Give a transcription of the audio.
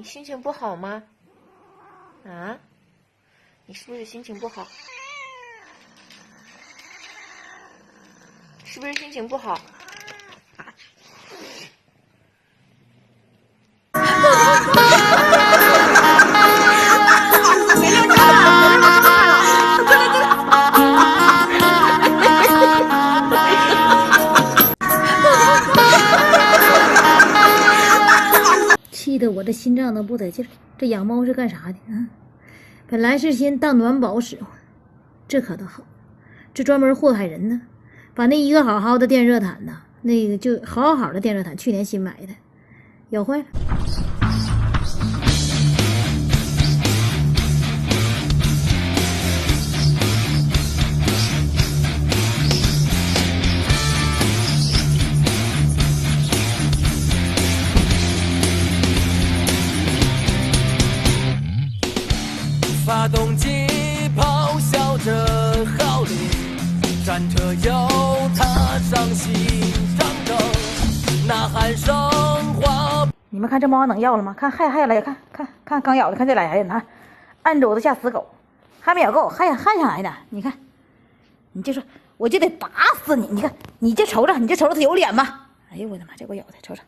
你心情不好吗？啊？你是不是心情不好？是不是心情不好？气得我这心脏都不得劲儿。这养猫是干啥的啊？本来是先当暖宝使唤，这可倒好，这专门祸害人呢。把那一个好好的电热毯呐，那个就好好的电热毯，去年新买的，咬坏了。发动机咆哮着号令，战车又踏上新战斗，呐喊声划。你们看这猫能要了吗？看还来，看刚咬的，看这俩人啊，按肘子下死狗，还没咬够，还想来呢。你看，你就说我就得打死你！你看，你这瞅瞅，他有脸吗？哎呦我的妈，这给我咬的，瞅瞅。